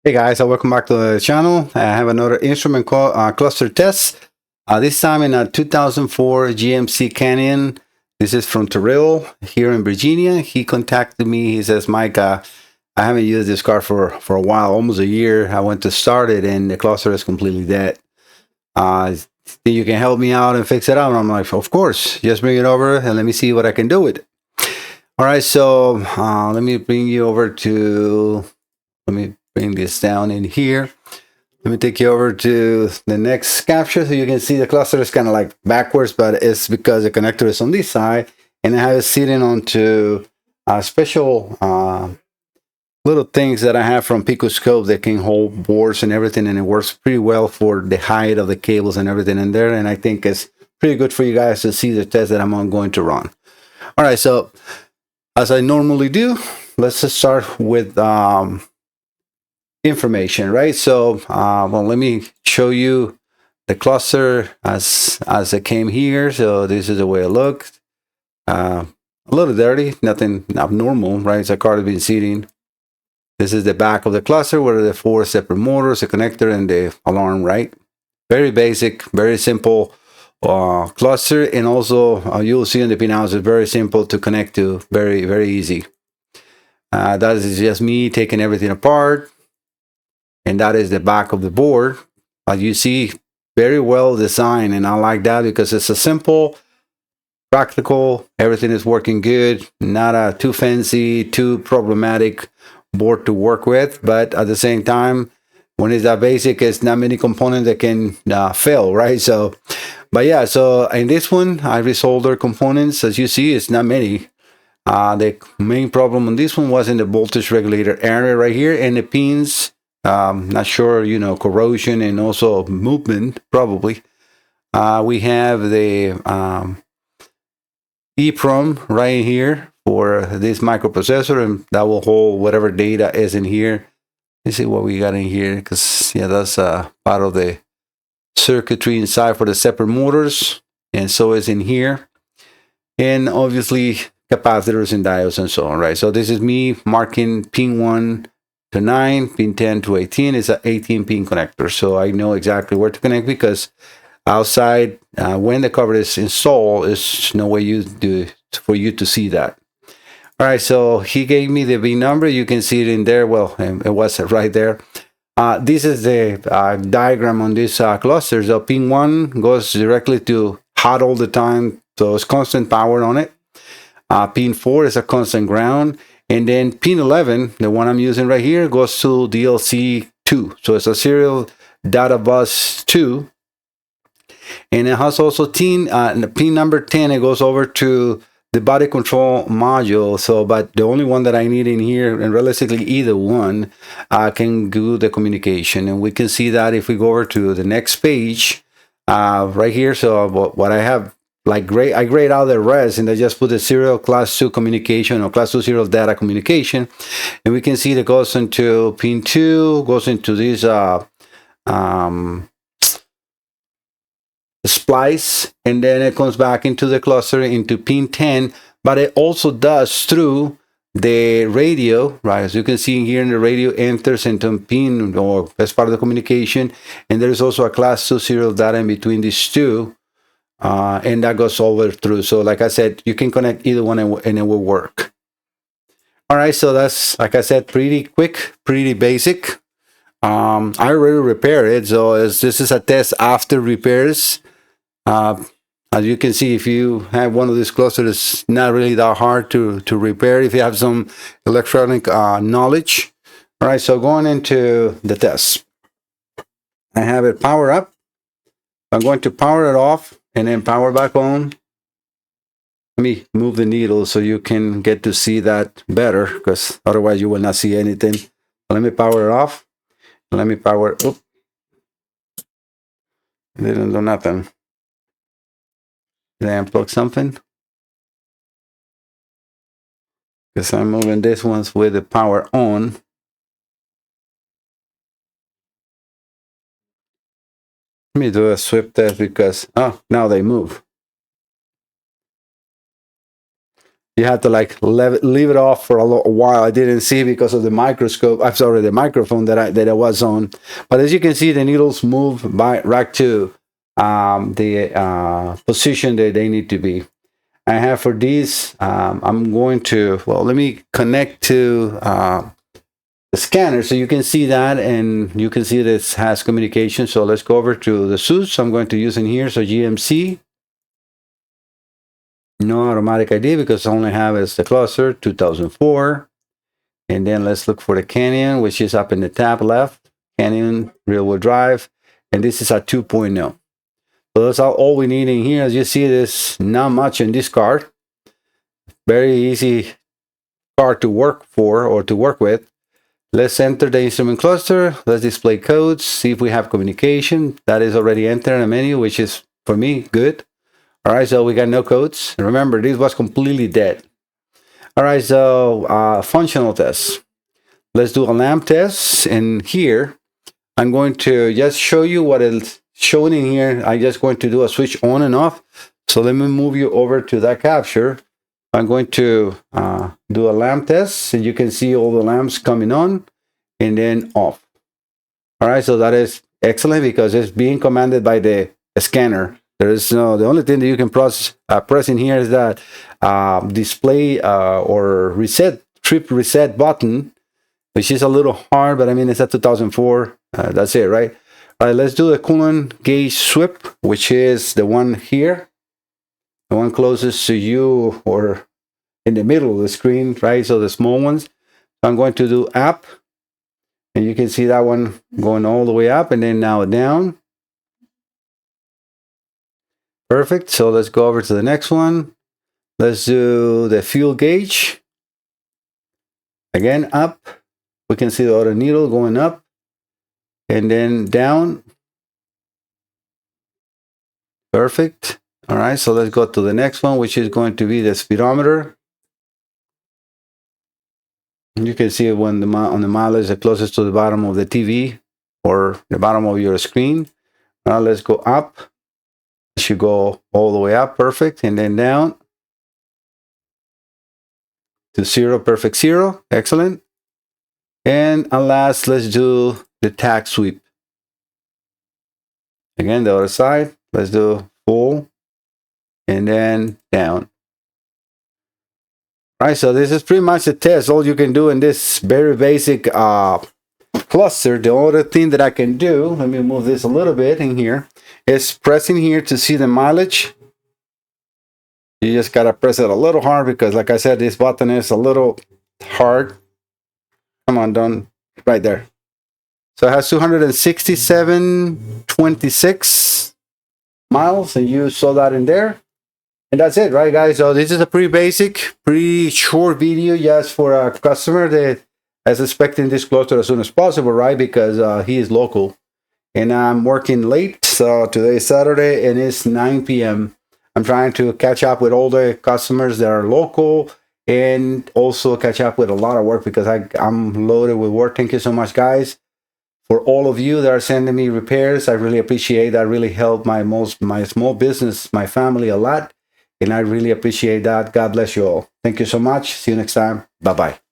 Hey guys, welcome back to the channel. I have another instrument cluster test. This time in a 2004 GMC Canyon. This is from Terill here in Virginia. He contacted me. He says, Mike, I haven't used this car for a while, almost a year. I went to start it and the cluster is completely dead. You can help me out and fix it out. And I'm like, of course, just bring it over and let me see what I can do with it. All right, so let me bring you over to, let me bring this down in here. Let me take you over to the next capture so you can see the cluster is kind of like backwards, but it's because the connector is on this side and I have it sitting onto special little things that I have from Picoscope that can hold boards and everything, and it works pretty well for the height of the cables and everything in there, and I think it's pretty good for you guys to see the test that I'm going to run. All right, so as I normally do, let's just start with information, right? So well, let me show you the cluster as it came here. So this is the way it looked. A little dirty, nothing abnormal, right? It's a car that's been sitting. This is the back of the cluster where the 4 separate motors, the connector, and the alarm, right? Very basic, very simple cluster, and also you'll see in the pinouts it's very simple to connect to, very easy. That is just me taking everything apart, and that is the back of the board. As you see, very well designed, and I like that because it's a simple, practical, everything is working good, not a too fancy, too problematic board to work with, but at the same time, when it's that basic, it's not many components that can fail, right? So, but yeah, so in this one, I resoldered components. As you see, it's not many. The main problem on this one was in the voltage regulator area right here, and the pins, not sure, corrosion and also movement, probably. We have the EEPROM right here for this microprocessor, and that will hold whatever data is in here. Let's see what we got in here, because yeah, that's part of the circuitry inside for the separate motors, and so is in here, and obviously capacitors and diodes and so on, right? So this is me marking pin 1 to 9, pin 10 to 18. It's an 18 pin connector, so I know exactly where to connect, because outside when the cover is installed, there's no way for you to see that. All right, so he gave me the V number. You can see it in there. Well, it was right there. This is the diagram on this cluster. So pin 1 goes directly to hot all the time, so it's constant power on it. Pin 4 is a constant ground, and then pin 11, the one I'm using right here, goes to DLC 2. So it's a serial data bus 2, and it has also pin number 10. It goes over to the body control module. So, but the only one that I need in here, and realistically either one, can do the communication. And we can see that if we go over to the next page, right here. So what I have, I grayed out the rest, and I just put the serial class 2 communication, or class 2 serial data communication. And we can see that goes into pin 2, goes into this splice, and then it comes back into the cluster into pin 10, but it also does through the radio, right? As you can see here, in the radio enters into pin, or as part of the communication, and there's also a class 2 serial data in between these two, and that goes over through. So like I said, you can connect either one and it will work. All right, so that's, like I said, pretty quick, pretty basic. I already repaired it, so this is a test after repairs. As you can see, if you have one of these clusters, it's not really that hard to repair if you have some electronic knowledge. All right, so going into the test, I have it power up. I'm going to power it off and then power back on. Let me move the needle so you can get to see that better, because otherwise you will not see anything. Let me power it off. Let me power it. Oop. It didn't do nothing. Did I unplug something? Because I'm moving this ones with the power on. Let me do a sweep test, because now they move. You have to like leave it off for a while. I didn't see because of the microscope. I'm sorry, the microphone that I was on. But as you can see, the needles move right to the position that they need to be. I have for these, I'm going to, well, let me connect to the scanner so you can see that, and you can see this has communication. So let's go over to the suits I'm going to use in here. So GMC, no automatic ID because I only have is the cluster 2004. And then let's look for the Canyon, which is up in the tab left, Canyon rear wheel drive. And this is a 2.0. So that's all we need in here. As you see, there's not much in this card. Very easy card to work for or to work with. Let's enter the instrument cluster. Let's display codes, see if we have communication. That is already entered in the menu, which is, for me, good. All right, so we got no codes. Remember, this was completely dead. All right, so functional tests. Let's do a lamp test. And here, I'm going to just show you what is shown in here. I'm just going to do a switch on and off. So let me move you over to that capture. I'm going to do a lamp test, and you can see all the lamps coming on and then off. All right, so that is excellent because it's being commanded by the scanner. There is no, the only thing that you can press in here is that display or reset, trip reset button, which is a little hard, but I mean, it's at 2004. That's it, right? All right, let's do the coolant gauge sweep, which is the one here. The one closest to you or in the middle of the screen, right? So the small ones. So I'm going to do up, and you can see that one going all the way up and then now down. Perfect. So let's go over to the next one. Let's do the fuel gauge. Again, up. We can see the other needle going up and then down. Perfect. All right, so let's go to the next one, which is going to be the speedometer. You can see it when on the mileage is closest to the bottom of the TV or the bottom of your screen. Now let's go up. It should go all the way up, perfect, and then down to 0, perfect 0, excellent. And last, let's do the tag sweep. Again, the other side, let's do full. And then down. All right, so this is pretty much the test. All you can do in this very basic cluster. The other thing that I can do, let me move this a little bit in here, is pressing here to see the mileage. You just gotta press it a little hard because, like I said, this button is a little hard. Come on, done right there. So it has 267.26 miles, and you saw that in there. And that's it, right, guys? So this is a pretty basic, pretty short video just for a customer that is expecting this cluster as soon as possible, right? Because he is local. And I'm working late. So today is Saturday and it's 9 p.m. I'm trying to catch up with all the customers that are local and also catch up with a lot of work because I'm loaded with work. Thank you so much, guys. For all of you that are sending me repairs, I really appreciate that. Really helped my small business, my family a lot. And I really appreciate that. God bless you all. Thank you so much. See you next time. Bye-bye.